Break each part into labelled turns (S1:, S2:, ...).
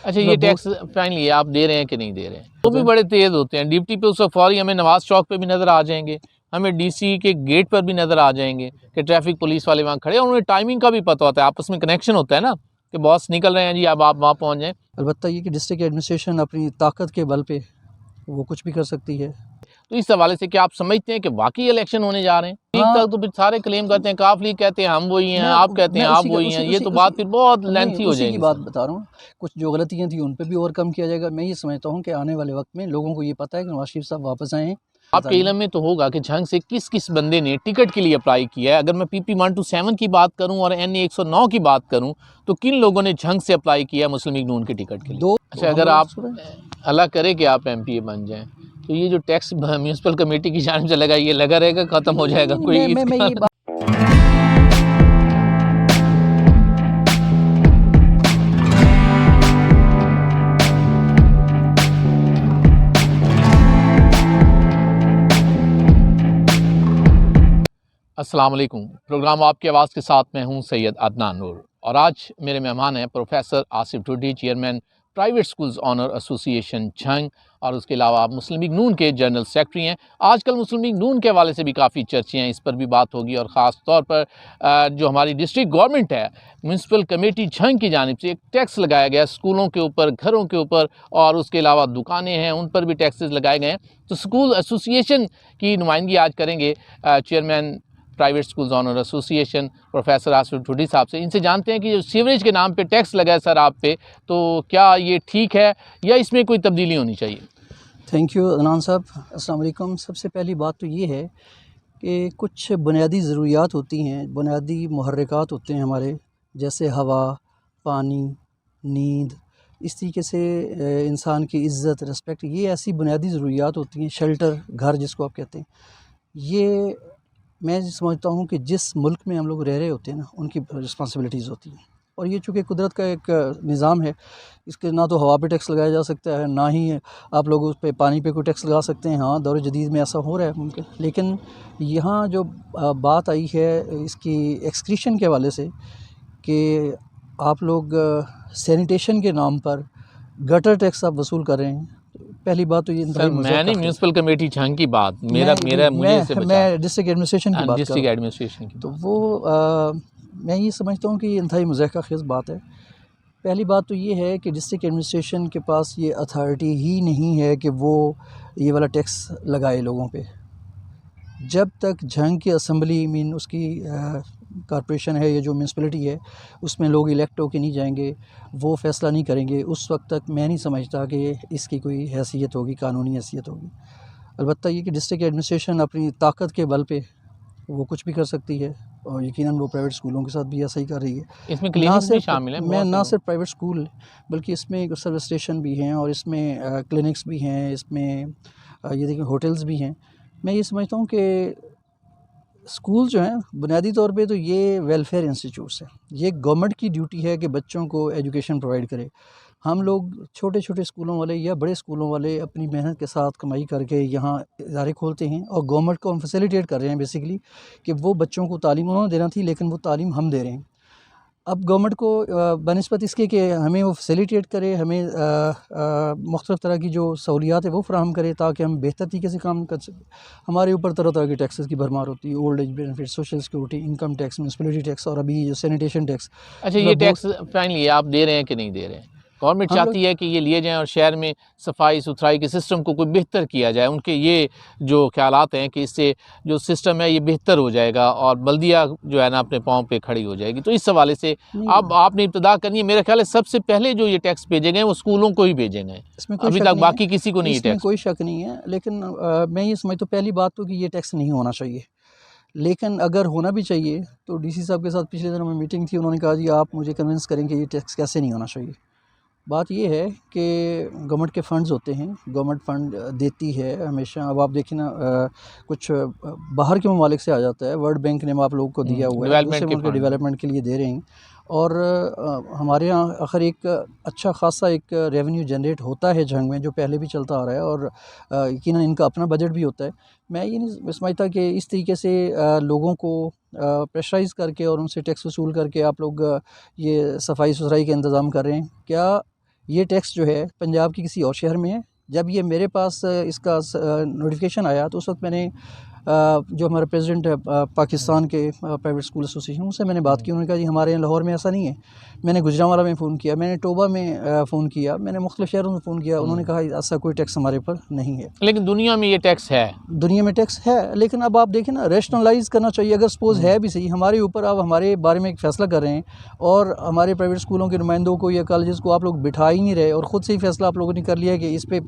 S1: अच्छा, ये tax finally आप दे रहे हैं कि नहीं दे रहे हैं? वो भी बड़े तेज़ होते हैं। डिप्टी पे उस वक्त फौरी हमें नवाज चौक पे भी नज़र आ जाएंगे, हमें डीसी के गेट पर भी नज़र आ जाएंगे कि ट्रैफिक पुलिस वाले वहाँ खड़े हैं और उन्हें टाइमिंग का भी पता होता है, आपस में कनेक्शन होता है ना कि बॉस निकल रहे हैं जी, अब आप वहाँ पहुँच जाएँ।
S2: अलबत्ता ये कि डिस्ट्रिक्ट एडमिनिस्ट्रेशन अपनी ताकत के बल पे वो कुछ भी कर सकती है।
S1: तो इस हवाले से क्या आप समझते हैं कि वाकई इलेक्शन होने जा रहे हैं? लीग
S2: हाँ,
S1: तक तो फिर सारे क्लेम करते हैं, काफ लीग कहते हैं हम वही हैं, आप कहते हैं
S2: मैं
S1: आप
S2: उसी का
S1: वही
S2: उसी
S1: हैं, ये
S2: उसी
S1: तो
S2: उसी
S1: बात फिर बहुत
S2: नहीं,
S1: लेंथी हो
S2: उसी की
S1: जाएगी
S2: बात
S1: सर।
S2: बता रहा हूँ। कुछ जो गलतियाँ थी उन पे भी ओवरकम किया जाएगा। मैं ये समझता हूँ कि आने वाले वक्त में लोगों को ये पता है कि नवाज शरीफ साहब वापस आए हैं।
S1: आपके इलम में तो होगा कि झंग से किस किस बंदे ने टिकट के लिए अप्लाई किया है। अगर मैं PP 127 की बात करूं और NA 109 की बात करूं तो किन लोगों ने झंग से अप्लाई किया मुस्लिम लीग नून के टिकट के लिए?
S2: दो
S1: अच्छा,
S2: हम
S1: अगर
S2: लोग
S1: आप अल्लाह करे कि आप MPA बन जाएं तो ये जो टैक्स म्यूनसिपल कमेटी की जानिब से लगा, ये लगा रहेगा, ख़त्म हो जाएगा
S2: नहीं,
S1: कोई
S2: मैं
S1: इसका?
S2: ये बात
S1: अस्सलाम वालेकुम। प्रोग्राम आपकी आवाज़ के साथ मैं हूं सैयद अदनान नूर और आज मेरे मेहमान हैं professor Asif Dhudi, chairman private schools owner association Jhang और उसके अलावा आप मुस्लिम लीग नून के जनरल सेक्रेटरी हैं। आजकल मुस्लिम लीग नून के हवाले से भी काफ़ी चर्चे हैं, इस पर भी बात होगी और ख़ास तौर पर जो हमारी डिस्ट्रिक्ट गवर्नमेंट है, म्यूनसिपल कमेटी झंग की जानिब से एक टैक्स लगाया गया स्कूलों के ऊपर, घरों के ऊपर और उसके अलावा दुकानें हैं उन पर भी टैक्सेस लगाए गए हैं। तो स्कूल एसोसिएशन की नुमाइंदगी आज करेंगे chairman private schools owner association professor Asif Dhudi साहब से। इनसे जानते हैं कि जो सीवरेज के नाम पे टैक्स लगा है सर आप पे, तो क्या ये ठीक है या इसमें कोई तब्दीली होनी चाहिए?
S2: थैंक यू अदनान साहब। अस्सलाम वालेकुम। सबसे पहली बात तो ये है कि कुछ बुनियादी ज़रूरियात होती हैं, बुनियादी मुहर्रिकात होते हैं हमारे, जैसे हवा, पानी, नींद, इस तरीके से इंसान की इज़्ज़त, रिस्पेक्ट, ये ऐसी बुनियादी ज़रूरियात होती हैं। शेल्टर, घर जिसको आप कहते हैं, ये मैं समझता हूँ कि जिस मुल्क में हम लोग रह रहे होते हैं ना, उनकी रिस्पॉन्सिबिलिटीज़ होती हैं। और ये चूँकि कुदरत का एक निज़ाम है, इसके ना तो हवा पे टैक्स लगाया जा सकता है, ना ही आप लोग उस पे पानी पे कोई टैक्स लगा सकते हैं। हाँ, दौर जदीद में ऐसा हो रहा है मुमकिन, लेकिन यहाँ जो बात आई है इसकी एक्सक्रीशन के हवाले से कि आप लोग सैनिटेशन के नाम पर गटर टैक्स आप वसूल कर रहे हैं। पहली बात तो ये
S1: सर मैं नहीं म्यूनसिपल कमेटी झंग की बात, मेरा मुझे इससे बचा।
S2: मैं डिस्ट्रिक्ट एडमिनिस्ट्रेशन की बात कर
S1: डिस्ट्रिक्ट
S2: रहा हूँ।
S1: एडमिनिस्ट्रेशन की
S2: तो
S1: बात।
S2: वो मैं ये समझता हूँ कि ये इंतहाई मज़ाक़ बात है। पहली बात तो ये है कि डिस्ट्रिक्ट एडमिनिस्ट्रेशन के पास ये अथॉरिटी ही नहीं है कि वो ये वाला टैक्स लगाए लोगों पे। जब तक झंग की असम्बली मीन उसकी कॉर्पोरेशन है, ये जो म्यूनसिपैलिटी है, उसमें लोग इलेक्ट होके नहीं जाएंगे, वो फ़ैसला नहीं करेंगे, उस वक्त तक मैं नहीं समझता कि इसकी कोई हैसियत होगी, कानूनी हैसियत होगी। अलबत्ता ये कि डिस्ट्रिक्ट एडमिनिस्ट्रेशन अपनी ताकत के बल पे वो कुछ भी कर सकती है और यकीनन वो प्राइवेट स्कूलों के साथ भी ऐसा ही कर रही है।
S1: इसमें
S2: ना
S1: क्लिनिक्स भी
S2: सिर्फ
S1: शामिल हैं
S2: मैं ना
S1: बहुत से।
S2: सिर्फ प्राइवेट स्कूल, बल्कि इसमें सर्विस स्टेशन भी हैं और इसमें क्लिनिक्स भी हैं, इसमें ये देखिए होटल्स भी हैं। मैं ये समझता हूँ कि स्कूल जो हैं बुनियादी तौर पे तो ये वेलफेयर इंस्टीट्यूट्स हैं। ये गवर्नमेंट की ड्यूटी है कि बच्चों को एजुकेशन प्रोवाइड करे। हम लोग छोटे-छोटे स्कूलों वाले या बड़े स्कूलों वाले अपनी मेहनत के साथ कमाई करके यहाँ इदारे खोलते हैं और गवर्नमेंट को हम फैसिलिटेट कर रहे हैं बेसिकली कि वो बच्चों को तालीम उन्होंने देना थी, लेकिन वो तालीम हम दे रहे हैं। अब गवर्नमेंट को बनिस्बत इसके कि हमें वो फैसिलिटेट करे, हमें मुख्तलिफ़ तरह की जो सहूलियात है वो फ़राहम करे ताकि हम बेहतर तरीके से काम कर सकें। हमारे ऊपर तरह-तरह के टैक्सेस की भरमार होती है, old age benefit, social security, income tax, municipality tax और अभी जो सैनिटेशन टैक्स।
S1: अच्छा, ये टैक्स फाइनली आप दे रहे हैं कि नहीं दे रहे हैं? गवर्नमेंट
S2: हम लोग
S1: चाहती है कि ये लिए जाएँ और शहर में सफाई सुथराई के सिस्टम को कोई बेहतर किया जाए। उनके ये जो ख़्यालात हैं कि इससे जो सिस्टम है ये बेहतर हो जाएगा और बल्दिया जो है ना अपने पाँव पे खड़ी हो जाएगी। तो इस हवाले से अब आपने इब्तिदा करनी है। मेरा ख्याल है सबसे पहले जो ये टैक्स भेजे गए हैं वो स्कूलों को ही भेजे गए हैं।
S2: इसमें कोई
S1: अभी
S2: शक
S1: तक
S2: नहीं
S1: बाकी
S2: है,
S1: किसी को नहीं है
S2: इसमें
S1: टैक्स।
S2: कोई शक नहीं है, लेकिन मैं ये समझता हूँ पहली बात तो कि ये टैक्स नहीं होना चाहिए। लेकिन अगर होना भी चाहिए तो डीसी साहब के साथ पिछले दिनों में मीटिंग थी, उन्होंने कहा जी आप मुझे कन्विंस करें कि ये टैक्स कैसे नहीं होना चाहिए। बात ये है कि गवर्नमेंट के फंड्स होते हैं, गवर्नमेंट फ़ंड देती है हमेशा। अब आप देखिए ना कुछ बाहर के ममालिक से आ जाता है, वर्ल्ड बैंक ने आप लोगों को दिया हुआ है, दूसरे
S1: डेवलपमेंट के
S2: मुल्क के
S1: फंड।
S2: डेवलपमेंट के लिए दे रहे हैं और हमारे यहाँ आखिर एक अच्छा खासा एक रेवेन्यू जनरेट होता है झंग में, जो पहले भी चलता आ रहा है और यकीनन इनका अपना बजट भी होता है। मैं ये नहीं समझता कि इस तरीके से लोगों को प्रेशराइज़ करके और उनसे टैक्स वसूल करके आप लोग ये सफाई सुथराई का इंतज़ाम कर रहे हैं। क्या ये टैक्स जो है पंजाब के किसी और शहर में है। जब ये मेरे पास इसका नोटिफिकेशन आया तो उस वक्त मैंने जो हमारे प्रेसिडेंट है पाकिस्तान के प्राइवेट स्कूल एसोसिएशन, उनसे मैंने बात की। उन्होंने कहा जी हमारे यहाँ लाहौर में ऐसा नहीं है। मैंने गुजरांवाला में फ़ोन किया, मैंने टोबा में फ़ोन किया, मैंने मुख्तलिफ़ शहरों में फ़ोन किया। उन्होंने कहा ऐसा कोई टैक्स हमारे पर नहीं है।
S1: लेकिन दुनिया में ये टैक्स है,
S2: दुनिया में टैक्स है, लेकिन अब आप देखें ना, रैशनलाइज़ करना चाहिए। अगर सपोज़ है भी सही, हमारे ऊपर आप हमारे बारे में एक फ़ैसला कर रहे हैं और हमारे प्राइवेट स्कूलों के नुमाइंदों को या कॉलेजेस को आप लोग बिठा ही नहीं रहे, और ख़ुद से ही फ़ैसला आप लोगों ने कर लिया कि इस पे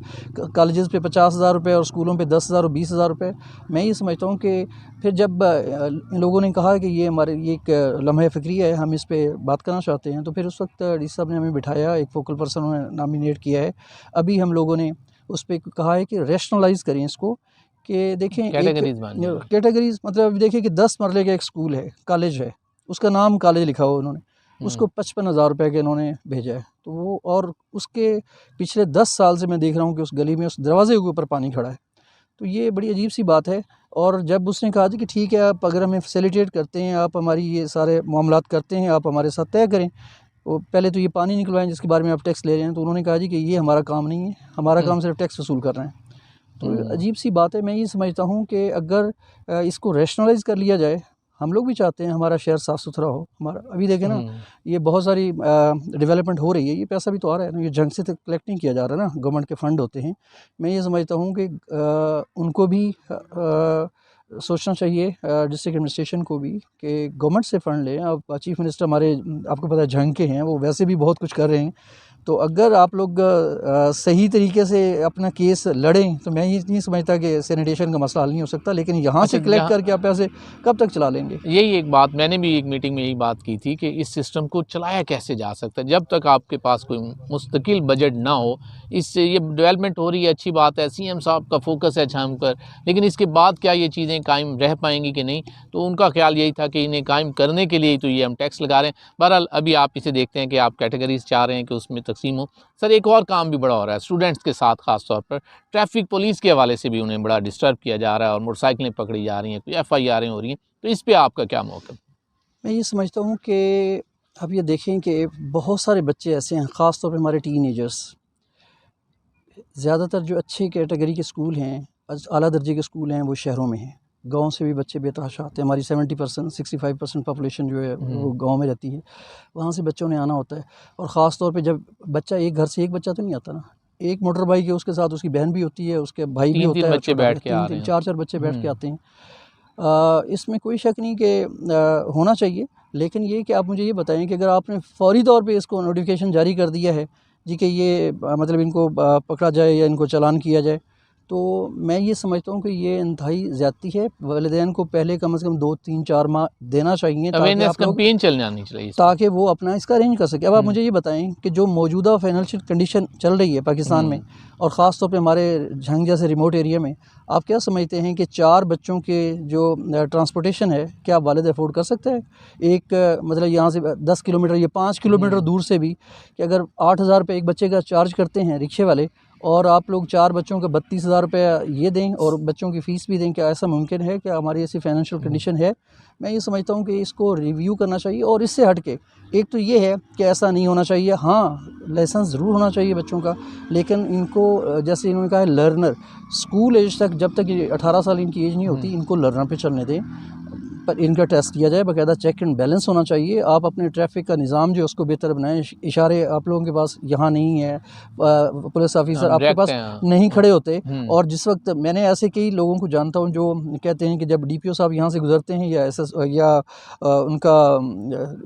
S2: कॉलेजेस पे 50,000 रुपये और स्कूलों पे 10,000 और 20,000 रुपये। मैं ये समझता हूँ कि फिर जब इन लोगों ने कहा कि ये हमारे ये एक लम्हा फ़िक्री है, हम इस पे बात करना चाहते हैं, तो फिर उस वक्त डी साहब ने हमें बिठाया, एक फोकल पर्सन उन्होंने नॉमिनेट किया है। अभी हम लोगों ने उस पर कहा है कि रैशनलाइज़ करें इसको, कि देखें
S1: कैटेगरीज बन
S2: एक कैटेगरीज, मतलब देखिए कि 10 मरले का एक स्कूल है, कॉलेज है, उसका नाम कॉलेज लिखा हुआ उन्होंने, उसको 55,000 रुपये के इन्होंने भेजा है। तो वो, और उसके पिछले 10 साल से मैं देख रहा हूँ कि उस गली में उस दरवाजे के ऊपर पानी खड़ा है। तो ये बड़ी अजीब सी बात है। और जब उसने कहा जी कि ठीक है, आप अगर हमें फैसिलिटेट करते हैं, आप हमारी ये सारे मामलात करते हैं, आप हमारे साथ तय करें, वो पहले तो ये पानी निकलवाएं जिसके बारे में आप टैक्स ले रहे हैं। तो उन्होंने कहा जी कि ये हमारा काम नहीं है, हमारा काम सिर्फ टैक्स वसूल करना है। तो अजीब सी बात है। मैं ये समझता हूँ कि अगर इसको रैशनलाइज़ कर लिया जाए, हम लोग भी चाहते हैं हमारा शहर साफ़ सुथरा हो। हमारा अभी देखें ना, ये बहुत सारी डेवलपमेंट हो रही है, ये पैसा भी तो आ रहा है ना, ये जंग से तो कलेक्ट नहीं किया जा रहा ना, गवर्नमेंट के फ़ंड होते हैं। मैं ये समझता हूँ कि उनको भी सोचना चाहिए, डिस्ट्रिक्ट एडमिनिस्ट्रेशन को भी, कि गवर्नमेंट से फ़ंड लें। अब चीफ़ मिनिस्टर हमारे, आपको पता है, जंग के हैं, वो वैसे भी बहुत कुछ कर रहे हैं। तो अगर आप लोग सही तरीके से अपना केस लड़ें, तो मैं ये नहीं समझता कि सैनिटेशन का मसला हल नहीं हो सकता। लेकिन यहाँ से कलेक्ट करके आप पैसे कब तक चला लेंगे?
S1: यही एक बात, मैंने भी एक मीटिंग में यही बात की थी कि इस सिस्टम को चलाया कैसे जा सकता है जब तक आपके पास कोई मुस्तकिल बजट ना हो। इससे ये डेवलपमेंट हो रही है, अच्छी बात है, सीएम साहब का फोकस है छाम पर, लेकिन इसके बाद क्या ये चीज़ें कायम रह पाएंगी कि नहीं? तो उनका ख्याल यही था कि इन्हें कायम करने के लिए ही तो ये हम टैक्स लगा रहे हैं। बहरहाल अभी आप इसे देखते हैं कि आप कैटेगरीज चाह रहे हैं कि उसमें तकसीम हो। सर, एक और काम भी बड़ा हो रहा है स्टूडेंट्स के साथ, ख़ास तौर पर ट्रैफिक पुलिस के हवाले से भी उन्हें बड़ा डिस्टर्ब किया जा रहा है और मोटरसाइकिलें पकड़ी जा रही हैं, कोई FIR हो रही हैं। तो इस पे आपका क्या मौक़िफ़?
S2: मैं ये समझता हूँ कि अब ये देखें कि बहुत सारे बच्चे ऐसे हैं, ख़ास तौर पे हमारे टीनेजर्स, ज़्यादातर जो अच्छे कैटेगरी के स्कूल हैं, आला दर्जे के स्कूल हैं, वो शहरों में हैं। गाँव से भी बच्चे बेतहाशा आते हैं। हमारी 70% 65% पॉपुलेशन जो है वो गाँव में रहती है। वहाँ से बच्चों ने आना होता है। और ख़ास तौर पे जब बच्चा, एक घर से एक बच्चा तो नहीं आता ना, एक मोटर बाइक है, उसके साथ उसकी बहन भी होती है, उसके भाई भी होता है,
S1: बच्चे बैठ के आ रहे हैं,
S2: 4-4 बच्चे बैठ के आते हैं। इसमें कोई शक नहीं कि होना चाहिए। लेकिन ये कि आप मुझे ये बताएं कि अगर आपने फ़ौरी तौर पे इसको नोटिफिकेशन जारी कर दिया है जी कि ये मतलब इनको पकड़ा जाए या इनको चालान किया जाए, तो मैं ये समझता हूँ कि ये इंतहाई ज़्यादती है। वालिदैन को पहले कम से कम 2-3-4 माह देना चाहिए
S1: अवेयरनेस कैंपेन चलनी चाहिए,
S2: ताकि वो अपना इसका अरेंज कर सके। अब आप मुझे ये बताएं कि जो मौजूदा फाइनेंशियल कंडीशन चल रही है पाकिस्तान में, और ख़ास तौर पे हमारे झंग जैसे रिमोट एरिया में, आप क्या समझते हैं कि 4 बच्चों के जो ट्रांसपोर्टेशन है, क्या वालिद अफोर्ड कर सकते हैं? एक मतलब यहाँ से 10 किलोमीटर या 5 किलोमीटर दूर से भी, कि अगर 8,000 रुपये एक बच्चे का चार्ज करते हैं रिक्शे वाले, और आप लोग 4 बच्चों का 32,000 रुपये ये दें और बच्चों की फ़ीस भी दें, क्या ऐसा मुमकिन है? क्या हमारी ऐसी फाइनेंशियल कंडीशन है? मैं ये समझता हूँ कि इसको रिव्यू करना चाहिए। और इससे हट के एक तो ये है कि ऐसा नहीं होना चाहिए। हाँ, लाइसेंस ज़रूर होना चाहिए बच्चों का, लेकिन इनको जैसे इन्होंने कहा है लर्नर, स्कूल एज तक, जब तक ये 18 साल इनकी एज नहीं होती, इनको लर्नर पे चलने दें, पर इनका टेस्ट किया जाए, बाकायदा चेक एंड बैलेंस होना चाहिए। आप अपने ट्रैफिक का निज़ाम जो है उसको बेहतर बनाएं। इशारे आप लोगों के पास यहाँ नहीं है, पुलिस ऑफिसर आपके पास नहीं खड़े होते। और जिस वक्त मैंने ऐसे कई लोगों को जानता हूँ जो कहते हैं कि जब DPO साहब यहाँ से गुजरते हैं या SS या उनका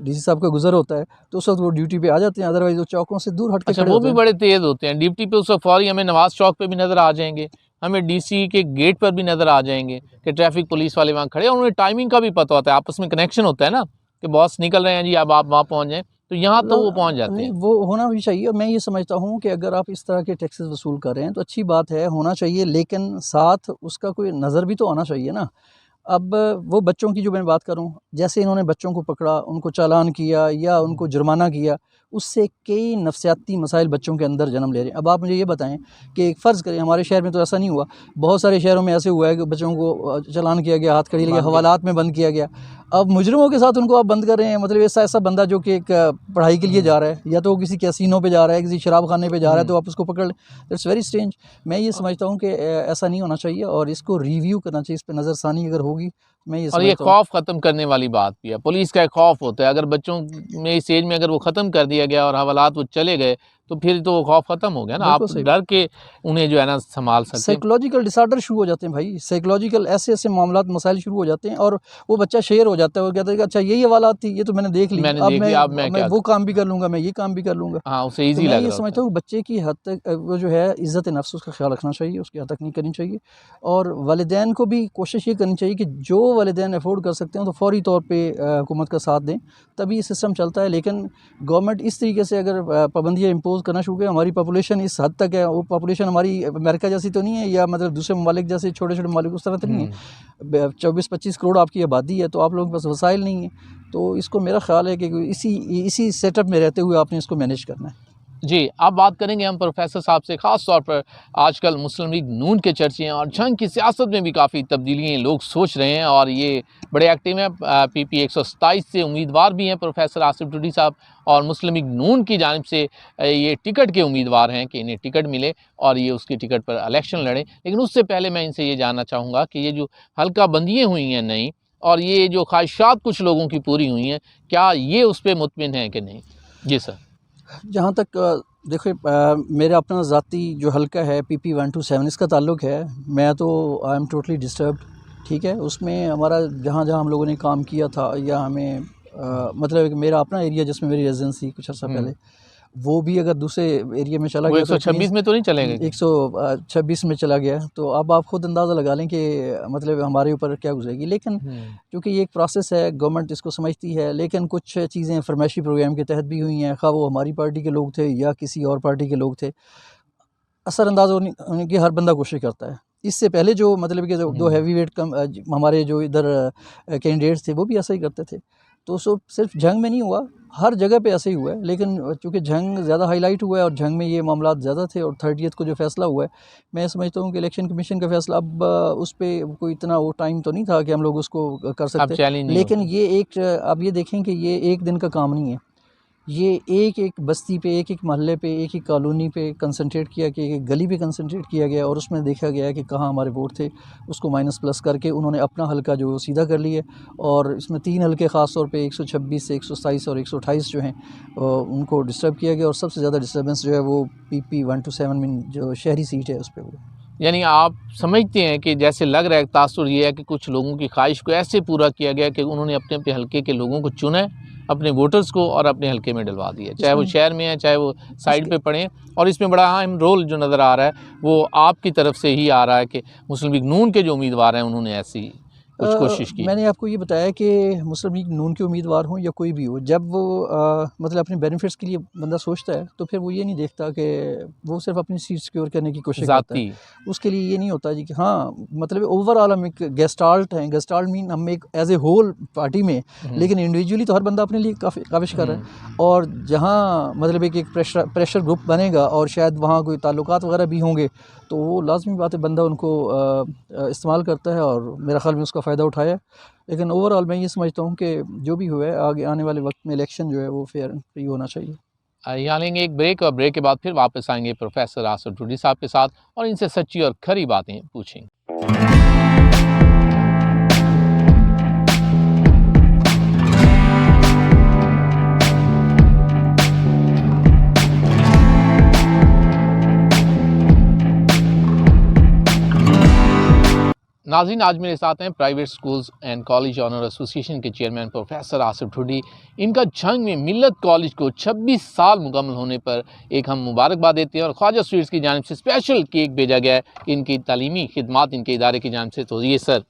S2: DC साहब का गुजर होता है, तो उस वक्त वो ड्यूटी पे आ जाते हैं, अदरवाइज वो चौकों से दूर हट के खड़े
S1: वो
S2: होते
S1: भी
S2: हैं।
S1: बड़े तेज़ होते हैं ड्यूटी पे। उस वक्त फौरी हमें नवाज चौक पे भी नज़र आ जाएंगे, हमें DC के गेट पर भी नज़र आ जाएंगे कि ट्रैफिक पुलिस वाले वहाँ खड़े हैं। उन्हें टाइमिंग का भी पता होता है, आपस में कनेक्शन होता है ना कि बॉस निकल रहे हैं जी, अब आप वहाँ पहुँच जाएँ, तो यहाँ तो वो पहुँच जाते हैं।
S2: वो होना भी चाहिए। और मैं ये समझता हूँ कि अगर आप इस तरह के टैक्सेस वसूल कर रहे हैं तो अच्छी बात है, होना चाहिए, लेकिन साथ उसका कोई नज़र भी तो आना चाहिए ना। अब वो बच्चों की जो मैं बात करूँ, जैसे इन्होंने बच्चों को पकड़ा, उनको चालान किया या उनको जुर्माना किया, उससे कई नफसियाती मसाइल बच्चों के अंदर जन्म ले रहे हैं। अब आप मुझे ये बताएं कि एक फ़र्ज़ करें, हमारे शहर में तो ऐसा नहीं हुआ, बहुत सारे शहरों में ऐसे हुआ है कि बच्चों को चालान किया गया, हाथ खड़ी लगी, हवालात में बंद किया गया। अब मुजरिमों के साथ उनको आप बंद कर रहे हैं, मतलब ऐसा बंदा जो कि एक पढ़ाई के लिए जा रहा है या तो वो किसी कैसीनो पे जा रहा है, किसी शराब खाने पे जा रहा है, तो आप उसको पकड़ लें। That's very strange. मैं ये समझता हूँ कि ऐसा नहीं होना चाहिए और इसको रिव्यू करना चाहिए, इस पर नज़रसानी अगर होगी, मैं ये
S1: और ये
S2: समझता हूँ।
S1: खौफ ख़त्म करने वाली बात भी है। पुलिस का एक खौफ होता है, अगर बच्चों में इस एज में अगर वो ख़त्म कर दिया गया और हवालात वो चले गए, तो फिर तो वो खौफ ख़त्म हो गया ना।
S2: बिल्कुल
S1: आप
S2: सही।
S1: डर के उन्हें जो है ना संभाल सकें।
S2: साइकोलॉजिकल डिसऑर्डर शुरू हो जाते हैं भाई, साइकोलॉजिकल ऐसे मामलात मसाइल शुरू हो जाते हैं और वो बच्चा शेयर हो जाता है। वो कहता है कि अच्छा यही हवालात थी, ये तो मैंने देख ली,
S1: मैंने
S2: अब
S1: देख
S2: मैं
S1: लिया, अब मैं
S2: अब मैं
S1: क्या
S2: वो काम भी कर लूँगा, मैं ये काम भी कर लूँगा।
S1: हाँ, उसे
S2: तो
S1: ईज़ी
S2: मैं
S1: लग
S2: ये
S1: रहा होता
S2: समझता
S1: है।
S2: हूँ बच्चे की हद तक वो जो है इज़्ज़त नफ्स उसका ख्याल रखना चाहिए, उसकी हद तक नहीं करनी चाहिए। और वालिदैन को भी कोशिश ये करनी चाहिए कि जो वालिदैन अफोर्ड कर सकते हैं तो फ़ौरी तौर पे हुकूमत का साथ दें, तभी ये सिस्टम चलता है। लेकिन गवर्नमेंट इस तरीके से अगर पाबंदियाँ इम्पोज़ करना शुरू करे, हमारी पॉपुलेशन इस हद तक है, वो पॉपुलेशन हमारी अमेरिका जैसी तो नहीं है या मतलब दूसरे ममालिक जैसे छोटे-छोटे ममालिक उस तरह तो नहीं है। 24-25 करोड़ आपकी आबादी है, तो आप लोगों के पास वसाइल नहीं है। तो इसको मेरा ख़्याल है कि इसी सेटअप में रहते हुए आपने इसको मैनेज करना है।
S1: जी, अब बात करेंगे हम प्रोफ़ेसर साहब से, ख़ास तौर पर आजकल मुस्लिम लीग नून के चर्चे हैं और जंग की सियासत में भी काफ़ी तब्दीलियाँ लोग सोच रहे हैं और ये बड़े एक्टिव हैं। पीपी 127 से उम्मीदवार भी हैं प्रोफ़ेसर आसिफ टूडी साहब और मुस्लिम लीग नून की जानिब से ये टिकट के उम्मीदवार हैं कि इन्हें टिकट मिले और ये उसकी टिकट पर इलेक्शन लड़ें। लेकिन उससे पहले मैं इनसे ये जानना चाहूँगा कि ये जो हल्का बंदियाँ हुई हैं नई और ये जो ख्वाहिशात कुछ लोगों की पूरी हुई हैं, क्या ये उस पे मुतमिन हैं कि नहीं? जी सर।
S2: जहाँ तक देखिए मेरा अपना ज़ाती जो हल्का है PP 127 इसका ताल्लुक़ है, मैं तो आई एम टोटली डिस्टर्ब्ड, ठीक है। उसमें हमारा जहाँ हम लोगों ने काम किया था या हमें मतलब एक मेरा अपना एरिया जिसमें मेरी रेजिडेंस थी कुछ अर्सा पहले, वो भी अगर दूसरे एरिया में चला
S1: वो
S2: गया तो
S1: 126 में तो नहीं चलेंगे?
S2: 126 में चला गया, तो अब आप खुद अंदाज़ा लगा लें कि मतलब हमारे ऊपर क्या गुजरेगी। लेकिन क्योंकि ये एक प्रोसेस है, गवर्नमेंट इसको समझती है, लेकिन कुछ चीज़ें फरमाइशी प्रोग्राम के तहत भी हुई हैं, खा वो हमारी पार्टी के लोग थे या किसी और पार्टी के लोग थे। असरअंदाज़ होने की हर बंदा कोशिश करता है। इससे पहले जो मतलब कि जो 2 हैवी वेट हमारे जो इधर कैंडिडेट्स थे वो भी ऐसा ही करते थे। तो सिर्फ जंग में नहीं हुआ, हर जगह पे ऐसे ही हुआ है। लेकिन चूँकि जंग ज़्यादा हाईलाइट हुआ है और जंग में ये मामलात ज़्यादा थे और 30th को जो फ़ैसला हुआ है, मैं समझता हूँ कि इलेक्शन कमीशन का फ़ैसला अब उस पे कोई इतना वो टाइम तो नहीं था कि हम लोग उसको कर
S1: अब
S2: सकते।
S1: चैलेंज नहीं
S2: लेकिन
S1: होता।
S2: ये एक आप ये देखें कि ये एक दिन का काम नहीं है। ये एक बस्ती पे, एक मोहल्ले पे, एक कॉलोनी पे कंसंट्रेट किया कि एक गली पे कंसंट्रेट किया गया और उसमें देखा गया कि कहाँ हमारे वोट थे, उसको माइनस प्लस करके उन्होंने अपना हल्का जो सीधा कर लिया। और इसमें 3 हल्के ख़ास तौर पे 126 से 127 और 128 जो हैं उनको डिस्टर्ब किया गया और सबसे ज़्यादा डिस्टर्बेंस जो है वो PP 127 में जो शहरी सीट है उस पे हुआ।
S1: यानी आप समझते हैं कि जैसे लग रहा है, तासुर ये है कि कुछ लोगों की ख्वाहिश को ऐसे पूरा किया गया कि उन्होंने अपने हल्के के लोगों को चुना है, अपने वोटर्स को, और अपने हल्के में डलवा दिया, चाहे वो शहर में है, चाहे वो साइड पे पड़े। और इसमें बड़ा अहम रोल जो नज़र आ रहा है वो आपकी तरफ से ही आ रहा है कि मुस्लिम लीग नून के जो उम्मीदवार हैं उन्होंने ऐसी कुछ कोशिश की।
S2: मैंने आपको ये बताया कि मुस्लिम लीग नून के उम्मीदवार हों या कोई भी हो, जब वो मतलब अपने बेनिफिट्स के लिए बंदा सोचता है तो फिर वो ये नहीं देखता कि वो सिर्फ अपनी सीट सिक्योर करने की कोशिश करता है। उसके लिए ये नहीं होता जी कि हाँ मतलब ओवरऑल हम एक गेस्टाल्ट हैं। गेस्टाल्ट मीन हम एक एज ए होल पार्टी में, लेकिन इंडिविजुअली तो हर बंदा अपने लिए काफ़ी काविश कर रहा है। और जहाँ मतलब एक प्रेशर ग्रुप बनेगा और शायद वहाँ कोई ताल्लुकात वगैरह भी होंगे तो वो लाज़मी बात है बंदा उनको इस्तेमाल करता है और मेरा ख़्याल में उसका फ़ायदा उठाया। लेकिन ओवरऑल मैं ये समझता हूँ कि जो भी हुआ है आगे आने वाले वक्त में इलेक्शन जो है वो फेयर एंड फ्री होना चाहिए।
S1: यहाँ लेंगे एक ब्रेक और ब्रेक के बाद फिर वापस आएंगे प्रोफेसर आसिफ टूडी साहब के साथ और इनसे सच्ची और खरी बातें पूछेंगे। नाज़रीन, आज मेरे साथ हैं private schools and college owner association के चेयरमैन प्रोफेसर आसिफ टूडी। इनका जंग में मिल्लत कॉलेज को 26 साल मुकम्मल होने पर एक हम मुबारकबाद देते हैं और ख्वाजा स्वीट्स की जानिब से स्पेशल केक भेजा गया है कि इनकी तालीमी खिदमात इनके इदारे की जानिब से। तो ये सर,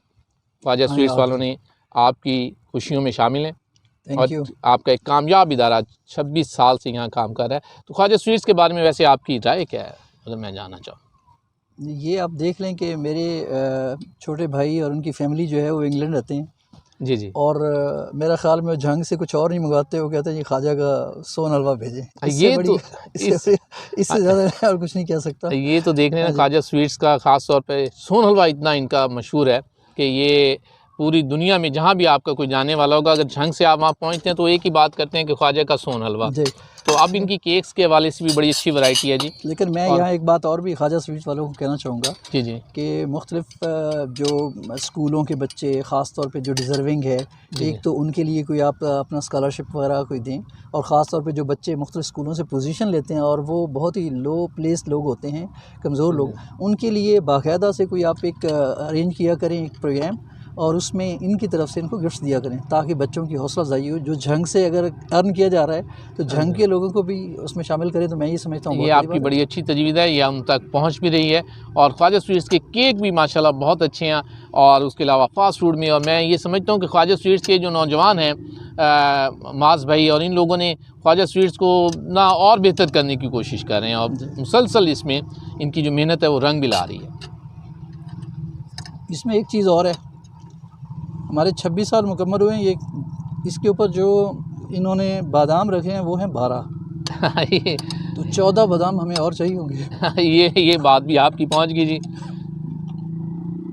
S1: ख्वाजा स्वीट्स वालों ने आपकी खुशियों में शामिल हैं और आपका एक कामयाब इदारा 26 साल से यहाँ काम कर रहा है। तो ख्वाजा स्वीट्स के बारे में वैसे आपकी राय क्या है, अगर मैं जानना चाहूँ?
S2: ये आप देख लें कि मेरे छोटे भाई और उनकी फैमिली जो है वो इंग्लैंड रहते हैं।
S1: जी जी।
S2: और मेरा ख्याल में जंग से कुछ और नहीं मंगवाते, वो कहते हैं ये ख्वाजा का सोन हलवा भेजें।
S1: ये तो
S2: इससे ज़्यादा और कुछ नहीं कह सकता।
S1: ये तो देख लेना, ख्वाजा स्वीट्स का ख़ास तौर पे सोन हलवा इतना इनका मशहूर है कि ये पूरी दुनिया में जहाँ भी आपका कोई जाने वाला होगा, अगर झंग से आप वहाँ पहुँचते हैं तो एक ही बात करते हैं कि ख्वाजा का सोन हलवा।
S2: जी।
S1: तो अब इनकी केक्स के हवाले से भी बड़ी अच्छी वैरायटी है जी।
S2: लेकिन मैं
S1: और
S2: यहाँ एक बात और भी ख्वाजा स्वीट्स वालों को कहना चाहूँगा
S1: जी जी
S2: कि मुख्तलिफ जो स्कूलों के बच्चे ख़ास तौर पे जो डिज़र्विंग है,
S1: जी।
S2: एक तो उनके लिए कोई आप अपना स्कॉलरशिप वगैरह कोई दें, और ख़ास तौर पे जो बच्चे मुख्तलिफ स्कूलों से पोजीशन लेते हैं और वो बहुत ही लो प्लेस लोग होते हैं, कमज़ोर लोग, उनके लिए बाकायदा से कोई आप एक अरेंज किया करें एक प्रोग्राम, और उसमें इनकी तरफ से इनको गिफ्ट्स दिया करें ताकि बच्चों की हौसला अफजाई हो। जो झंग से अगर अर्न किया जा रहा है तो झंग के लोगों को भी उसमें शामिल करें, तो मैं ये समझता हूँ
S1: ये
S2: बहुत बड़ी
S1: आपकी
S2: बात
S1: बड़ी अच्छी तजवीज़ है, ये हम तक पहुंच भी रही है। और ख्वाजा स्वीट्स के केक भी माशाल्लाह बहुत अच्छे हैं, और उसके अलावा फास्ट फूड में। और मैं ये समझता हूँ कि ख्वाजा स्वीट्स के जो नौजवान हैं, माज भाई और इन लोगों ने ख्वाजा स्वीट्स को ना और बेहतर करने की कोशिश कर रहे हैं, और मुसलसल इसमें इनकी जो मेहनत है वो रंग भी ला रही है।
S2: इसमें एक चीज़ और है, हमारे 26 साल मुकम्मल हुए हैं, ये इसके ऊपर जो इन्होंने बादाम रखे हैं वो हैं 12,
S1: ये
S2: तो 14 बादाम हमें और चाहिए होंगे।
S1: ये बात भी आपकी पहुंच गई जी।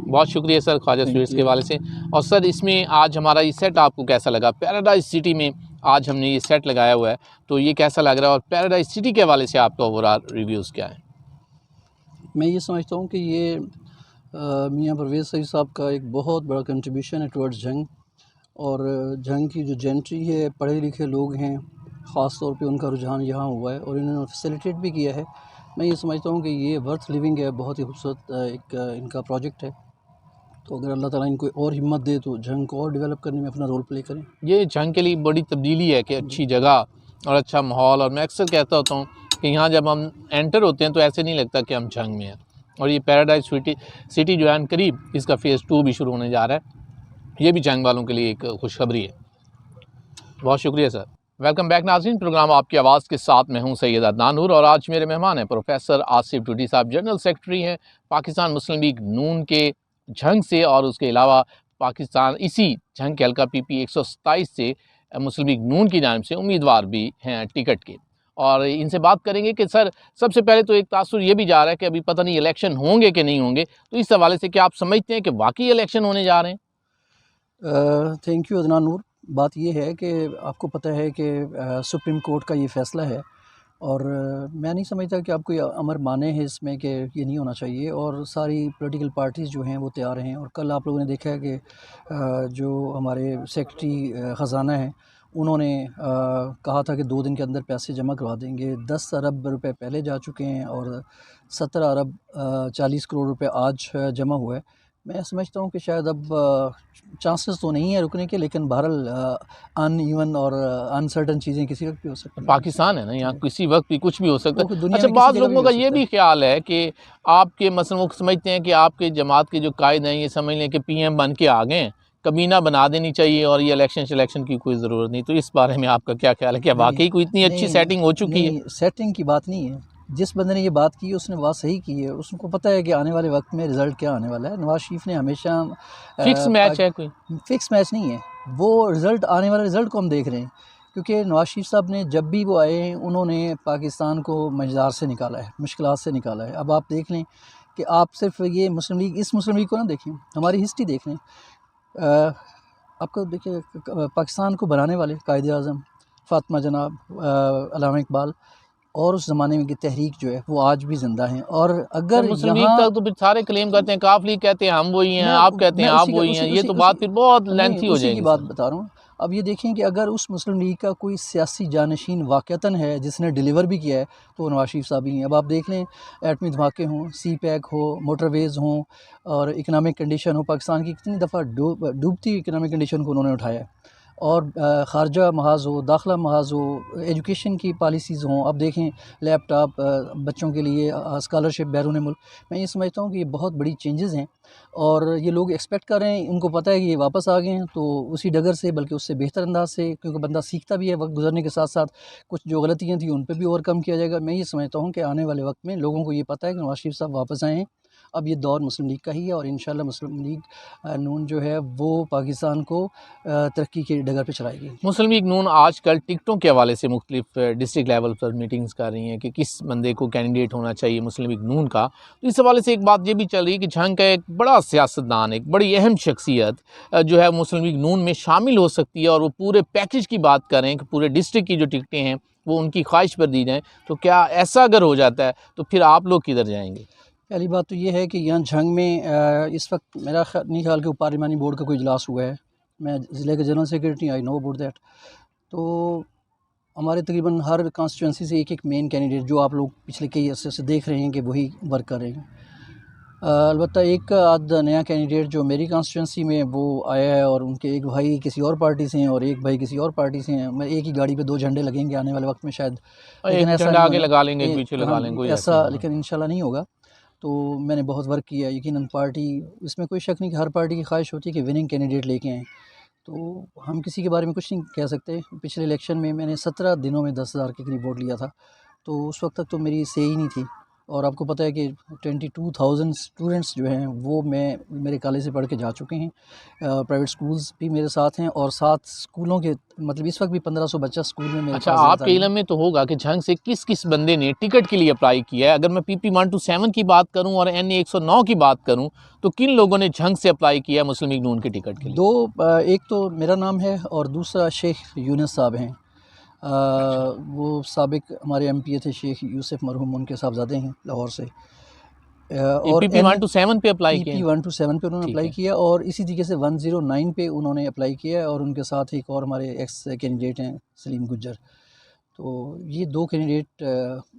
S1: बहुत शुक्रिया सर ख्वाजा स्वीट्स के हवाले से। और सर इसमें आज हमारा ये सेट आपको कैसा लगा? पैराडाइज सिटी में आज हमने ये सेट लगाया हुआ है, तो ये कैसा लग रहा है? और पैराडाइज सिटी के हवाले से आपका ओवरऑल रिव्यूज़ क्या है?
S2: मैं ये समझता हूँ कि ये मियाँ परवेज़ सईद साहब का एक बहुत बड़ा कंट्रीब्यूशन है टुवर्ड्स झंग, और झंग की जो जेंट्री है, पढ़े लिखे लोग हैं, ख़ास तौर पे उनका रुझान यहाँ हुआ है और इन्होंने फैसिलिटेट भी किया है। मैं ये समझता हूँ कि ये वर्थ लिविंग है, बहुत ही खूबसूरत एक इनका प्रोजेक्ट है। तो अगर अल्लाह ताला इनको और हिम्मत दे तो झंग को और डेवलप करने में अपना रोल प्ले करें।
S1: ये झंग के लिए बड़ी तब्दीली है कि अच्छी जगह और अच्छा माहौल। और मैं अक्सर कहता होता हूँ कि यहाँ जब हम एंटर होते हैं तो ऐसे नहीं लगता कि हम झंग में हैं। और ये पैराडाइज सिटी जो है करीब इसका फ़ेज़ 2 भी शुरू होने जा रहा है, ये भी झंग वालों के लिए एक खुशखबरी है। बहुत शुक्रिया सर। वेलकम बैक नाज़रीन, प्रोग्राम आपकी आवाज़ के साथ मैं हूं सैयद अदनान नूर, और आज मेरे मेहमान हैं प्रोफेसर आसिफ टूडी साहब, जनरल सेक्रेटरी हैं पाकिस्तान मुस्लिम लीग नून के झंग से, और उसके अलावा पाकिस्तान इसी झंग के हल्का PP 127 से मुस्लिम लीग नून की जानिब से उम्मीदवार भी हैं टिकट के। और इनसे बात करेंगे कि सर सबसे पहले तो एक तासुर ये भी जा रहा है कि अभी पता नहीं इलेक्शन होंगे कि नहीं होंगे, तो इस हवाले से क्या आप समझते हैं कि वाकई इलेक्शन होने जा रहे हैं?
S2: थैंक यू अदनान नूर। बात ये है कि आपको पता है कि सुप्रीम कोर्ट का ये फ़ैसला है, और मैं नहीं समझता कि आप कोई अमर माने हैं इसमें कि ये नहीं होना चाहिए, और सारी पॉलिटिकल पार्टीज़ जो हैं वो तैयार हैं। और कल आप लोगों ने देखा है कि जो हमारे सेक्रेटरी ख़जाना हैं उन्होंने कहा था कि 2 दिन के अंदर पैसे जमा करवा देंगे। 10 अरब रुपए पहले जा चुके हैं और 17 अरब 40 करोड़ रुपए आज जमा हुआ है। मैं समझता हूँ कि शायद अब चांसेस तो नहीं है रुकने के, लेकिन बहरहाल अनइवन और अनसर्टन चीज़ें किसी वक्त भी हो सकती हैं।
S1: पाकिस्तान है ना, यहाँ किसी वक्त भी कुछ भी हो सकता
S2: वो
S1: है।
S2: दुनिया
S1: अच्छा,
S2: में किसी
S1: बाद
S2: जगह
S1: लोगों
S2: भी
S1: का
S2: हो
S1: ये
S2: सकता
S1: भी
S2: है।
S1: ख्याल है कि आपके मसलन वो समझते हैं कि आपके जमात के जो कायद हैं ये समझ लें कि PM बन के आ गए हैं, कमीना बना देनी चाहिए और ये इलेक्शन की कोई ज़रूरत नहीं। तो इस बारे में आपका क्या ख्याल है? क्या वाकई कोई इतनी अच्छी
S2: नहीं,
S1: सेटिंग हो चुकी है?
S2: नहीं, सेटिंग की बात नहीं है। जिस बंदे ने ये बात की उसने बात सही की है। उसको पता है कि आने वाले वक्त में रिज़ल्ट क्या आने वाला है। नवाज़ शरीफ ने हमेशा
S1: फिक्स मैच है कोई?
S2: फिक्स मैच नहीं है, वो रिज़ल्ट आने वाले रिज़ल्ट को हम देख रहे हैं, क्योंकि नवाज़ शरीफ साहब ने जब भी वो आए हैं उन्होंने पाकिस्तान को मज़दार से निकाला है, मुश्किलात से निकाला है। अब आप देख लें कि आप सिर्फ ये मुस्लिम लीग, इस मुस्लिम लीग को ना देखें, हमारी हिस्ट्री देख लें। आपको देखिए पाकिस्तान को बनाने वाले कायदे आज़म फ़ातिमा जनाब, अल्लामा इकबाल, और उस ज़माने में की तहरीक जो है वो आज भी ज़िंदा हैं। और अगर
S1: मुस्लिम लीग
S2: यहाँ
S1: तक तो फिर सारे क्लेम करते हैं, काफ लीग कहते हैं हम वही हैं, आप कहते हैं आप वही हैं, ये तो बात फिर बहुत लेंथी हो
S2: उसी की
S1: जाएगी
S2: बात
S1: सर।
S2: बता रहा हूँ। अब ये देखें कि अगर उस मुस्लिम लीग का कोई सियासी जानशीन वाक़तन है जिसने डिलीवर भी किया है तो वो नवाज़ शरीफ साहब ही हैं। अब आप देख लें, एटमी धमाके हों, CPEC हो, मोटरवेज़ हों, और इकनॉमिक कंडीशन हो, पाकिस्तान की कितनी दफ़ा डूबती इकनॉमिक कंडीशन को उन्होंने उठाया है। और ख़ारजा महाज़ हो, दाखिला महाज़ हो, एजुकेशन की पॉलिसीज़ हों, अब देखें लैपटॉप बच्चों के लिए, स्कॉलरशिप बैरून मुल्क। मैं ये समझता हूँ कि ये बहुत बड़ी चेंजेस हैं, और ये लोग एक्सपेक्ट कर रहे हैं, उनको पता है कि ये वापस आ गए हैं, तो उसी डगर से बल्कि उससे बेहतर अंदाज से, क्योंकि बंदा सीखता भी है वक्त गुजरने के साथ साथ, कुछ जो गलतियाँ थी उन पर भी ओवरकम किया जाएगा। मैं ये समझता हूँ कि आने वाले वक्त में लोगों को ये पता है कि नवाज़ शरीफ साहब वापस आए हैं, अब ये दौर मुस्लिम लीग का ही है और इंशाल्लाह मुस्लिम लीग नून जो है वो पाकिस्तान को तरक्की के डगर पे चलाएगी।
S1: मुस्लिम लीग नून आजकल टिकटों के हवाले से मुख्तलिफ डिस्ट्रिक्ट लेवल पर मीटिंग्स कर रही हैं कि किस बंदे को कैंडिडेट होना चाहिए मुस्लिम लीग नून का। तो इस हवाले से एक बात ये भी चल रही है कि झंग का एक बड़ा सियासतदान, एक बड़ी अहम शख्सियत जो है मुस्लिम लीग नून में शामिल हो सकती है और वो पूरे पैकेज की बात करें कि पूरे डिस्ट्रिक्ट की जो टिकटें हैं वो उनकी ख्वाहिश पर दी जाएँ। तो क्या ऐसा अगर हो जाता है तो फिर आप लोग किधर जाएंगे?
S2: पहली बात तो ये है कि यहाँ झंग में इस वक्त मेरा नहीं ख्याल कि पार्लिमानी बोर्ड का कोई इजलास हुआ है। मैं ज़िले के general secretary, I know about that. तो हमारे तकरीबन हर कॉन्स्टिट्यूंसी से एक मेन कैंडिडेट जो आप लोग पिछले कई अर्से से देख रहे हैं कि वही वर्क कर रहे हैं। अलबत्ता एक आध नया कैंडिडेट जो मेरी कॉन्स्टिट्यूंसी में वो आया है और उनके एक भाई किसी और पार्टी से हैं और एक भाई किसी और पार्टी से हैं। मैं एक ही गाड़ी पे 2 झंडे लगेंगे आने वाले वक्त में शायद,
S1: लेकिन ऐसा आगे लगा लेंगे, एक पीछे लगा लेंगे, कोई
S2: ऐसा लेकिन इंशाल्लाह नहीं होगा। तो मैंने बहुत वर्क किया, यकीनन पार्टी, इसमें कोई शक नहीं कि हर पार्टी की ख्वाहिश होती है कि विनिंग कैंडिडेट लेके आएँ। तो हम किसी के बारे में कुछ नहीं कह सकते। पिछले इलेक्शन में मैंने 17 दिनों में 10,000 के करीब वोट लिया था, तो उस वक्त तक तो मेरी सही ही नहीं थी। और आपको पता है कि 22,000 स्टूडेंट्स जो हैं वो मेरे कॉलेज से पढ़ के जा चुके हैं। प्राइवेट स्कूल्स भी मेरे साथ हैं और 7 स्कूलों के मतलब इस वक्त भी 1500 बच्चा स्कूल में मेरे
S1: अच्छा,
S2: पास
S1: आपके इल्म में तो होगा कि झंग से किस किस बंदे ने टिकट के लिए अप्लाई किया है? अगर मैं PP 127 की बात करूं और NA 109 की बात करूं तो किन लोगों ने झंग से अप्लाई किया है मुस्लिम लीग नून के टिकट के लिए?
S2: 2 एक तो मेरा नाम है और दूसरा शेख यूनुस साहब हैं। वो साबिक हमारे MPA थे, शेख यूसुफ मरहूम, उनके साहबजादे हैं लाहौर से। और
S1: PP 127 पे अप्लाई किया?
S2: PP 127 पे उन्होंने अप्लाई किया और इसी तरीके से 109 पे उन्होंने अप्लाई किया और उनके साथ एक और हमारे एक्स कैंडिडेट हैं सलीम गुज्जर। तो ये 2 कैंडिडेट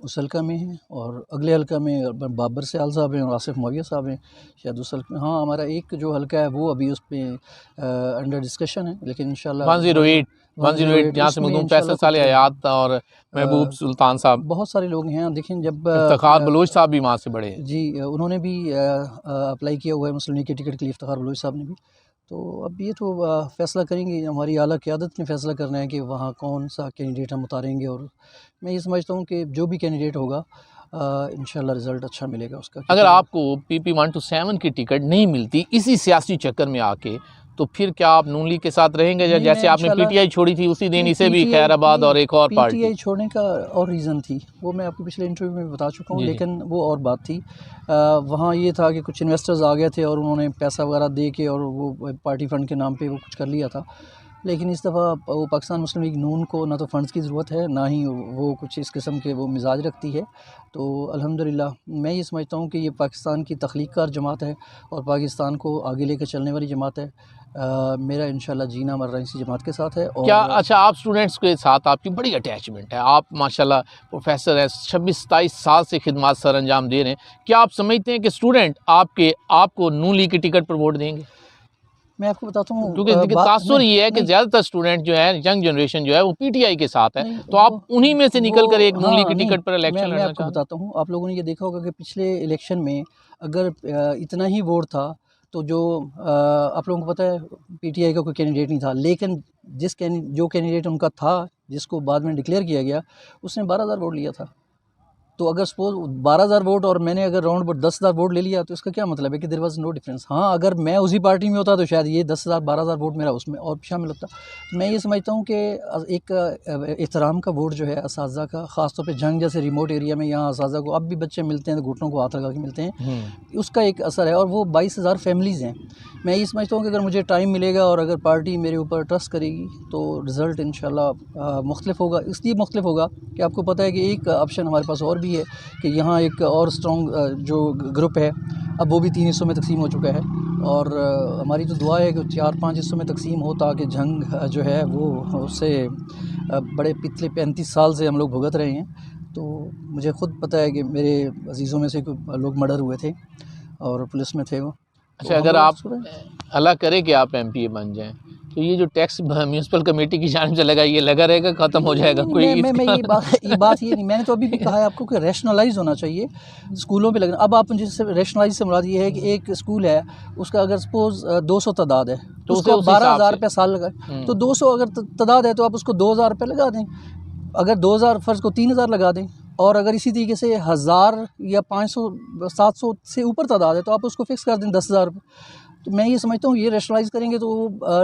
S2: उस हल्का में हैं और अगले हल्का में बाबर सयाल साहब हैं और आसिफ मौविया साहब हैं शायद उस हल्के में। हाँ, हमारा एक जो हल्का है वो अभी उस पर अंडर डिस्कशन है, लेकिन इंशाल्लाह
S1: 108 जहाँ से मखदूम फैसल साले हयात और महबूब सुल्तान साहब,
S2: बहुत सारे लोग हैं। देखें, जब
S1: इफ्तिखार बलोच साहब भी वहाँ से बड़े हैं
S2: जी, उन्होंने भी अप्लाई किया हुआ है मुस्लिम लीग के टिकट के लिए, इफ्तिखार बलोच साहब ने भी। तो अब ये तो फ़ैसला करेंगे, हमारी आला क़यादत ने फ़ैसला करना है कि वहाँ कौन सा कैंडिडेट हम उतारेंगे। और मैं ये समझता हूँ कि जो भी कैंडिडेट होगा इंशाल्लाह रिज़ल्ट अच्छा मिलेगा उसका।
S1: अगर आपको PP 127 की टिकट नहीं मिलती इसी सियासी चक्कर में आके, तो फिर क्या आप नून लीग के साथ रहेंगे? या जैसे आपने PTI छोड़ी थी उसी दिन इसे भी खैराबाद और एक और पार्टी?
S2: PTI छोड़ने का और रीज़न थी, वो मैं आपको पिछले इंटरव्यू में बता चुका हूँ, लेकिन वो और बात थी। वहाँ ये था कि कुछ इन्वेस्टर्स आ गए थे और उन्होंने पैसा वगैरह दे के और वो पार्टी फ़ंड के नाम पे वो कुछ कर लिया था। लेकिन इस दफ़ा वो पाकिस्तान मुस्लिम लीग नून को ना तो फ़ंड्स की ज़रूरत है, ना ही वो कुछ इस किस्म के वो मिजाज रखती है। तो अल्हम्दुलिल्लाह मैं ये समझता हूँ कि ये पाकिस्तान की तख्लीक़कार जमात है और पाकिस्तान को आगे लेकर चलने वाली जमात है। मेरा इंशाल्लाह जीना मरना इसी जमात के साथ है। और
S1: क्या अच्छा, आप स्टूडेंट्स के साथ आपकी बड़ी अटैचमेंट है, आप माशाल्लाह प्रोफेसर हैं, 26-27 साल से खिदमत सर अंजाम दे रहे हैं। क्या आप समझते हैं कि स्टूडेंट आपको नून लीग की टिकट पर वोट देंगे?
S2: मैं आपको बताता हूँ,
S1: क्योंकि तासुर ये है कि ज़्यादातर स्टूडेंट जो है, यंग जनरेशन जो है वो PTI के साथ है, तो आप उन्हीं में से निकल कर एक नून लीग की टिकट पर इलेक्शन लड़ना चाहते हैं?
S2: मैं आपको बताता हूँ, आप लोगों ने ये देखा होगा कि पिछले इलेक्शन में अगर इतना ही वोट था तो जो आप लोगों को पता है PTI का कोई कैंडिडेट नहीं था, लेकिन जो कैंडिडेट उनका था जिसको बाद में डिक्लेयर किया गया उसने 12,000 वोट लिया था। तो अगर सपोज 12,000 वोट और मैंने अगर राउंड अबाउट 10,000 वोट ले लिया तो इसका क्या मतलब है कि देयर वाज नो डिफरेंस। हाँ, अगर मैं उसी पार्टी में होता तो शायद ये 10,000 12,000 वोट मेरा उसमें और शामिल होता। तो मैं ये समझता हूँ कि एक एहतराम का वोट जो है असातिज़ा का, ख़ास तौर पे झंग जैसे रिमोट एरिया में यहाँ असातिज़ा को अब भी बच्चे मिलते हैं तो घुटनों को हाथ लगा के मिलते हैं, उसका एक असर है। और वो 22,000 फैमिलीज़ हैं। मैं ये समझता हूँ कि अगर मुझे टाइम मिलेगा और अगर पार्टी मेरे ऊपर ट्रस्ट करेगी तो रिज़ल्ट इंशाल्लाह मुख्तलिफ होगा। इसलिए मुख्तलिफ होगा कि आपको पता है कि एक ऑप्शन हमारे पास और भी है कि यहाँ एक और स्ट्रॉन्ग जो ग्रुप है अब वो भी 3 हिस्सों में तकसीम हो चुका है। और हमारी तो दुआ है कि 4-5 हिस्सों में तकसीम हो ताकि झंग जो है वो उससे बड़े पिछले 35 साल से हम लोग भुगत रहे हैं। तो मुझे ख़ुद पता है कि मेरे अजीज़ों में से लोग मर्डर हुए थे और पुलिस में थे वो।
S1: अच्छा, अगर आप अल्लाह करे कि आप MPA बन जाएं तो ये जो टैक्स म्यूनसिपल कमेटी की जानिब से लगा, ये लगा रहेगा, ख़त्म हो जाएगा? कोई
S2: मैं ये बात नहीं, मैंने तो अभी भी कहा है आपको कि रैशनलाइज होना चाहिए स्कूलों पे लगना। अब आप मुझे रैशनलाइज से मुराद ये है कि एक स्कूल है उसका अगर सपोज 200 तादाद है तो उसको 12,000 रुपये साल लगा, तो 200 अगर तादाद है तो आप उसको 2,000 रुपये लगा दें। अगर 2,000 फ़र्ज़ को 3,000 लगा दें और अगर इसी तरीके से 1000 या 500 700 से ऊपर तादाद है तो आप उसको फ़िक्स कर दें 10,000 रुपये। तो मैं ये समझता हूँ ये रैशनलाइज़ करेंगे तो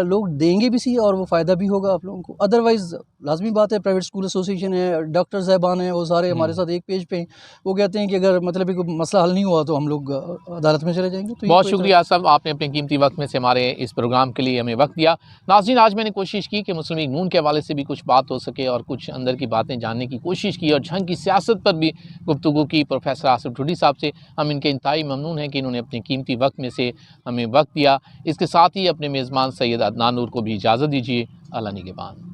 S2: लोग देंगे भी सही और वो फ़ायदा भी होगा आप लोगों को। अदरवाइज़ लाज़मी बात है, प्राइवेट स्कूल एसोसिएशन है, डॉक्टर साहिबान हैं, वो सारे हमारे साथ एक पेज पे हैं। वो कहते हैं कि अगर मतलब कि कोई मसला हल नहीं हुआ तो हम लोग अदालत में चले जाएँगे। तो ये
S1: बहुत
S2: कोई
S1: शुक्रिया साहब, आपने अपने कीमती वक्त में से हमारे इस प्रोग्राम के लिए हमें वक्त दिया। नाज़रीन, आज मैंने कोशिश की कि मुस्लिम लीग नून के हवाले से भी कुछ बात हो सके और कुछ अंदर की बातें जानने की कोशिश की और झंग की सियासत पर भी गुफ्तगू की प्रोफेसर आसिफ ढूडी साहब से। हम इनके इंतहाई ममनून हैं कि इन्होंने अपने कीमती वक्त में से हमें वक्त दिया। इसके साथ ही अपने मेज़बान सैयद अदनान नूर को भी इजाज़त दीजिए। अल्लाह निगहबान।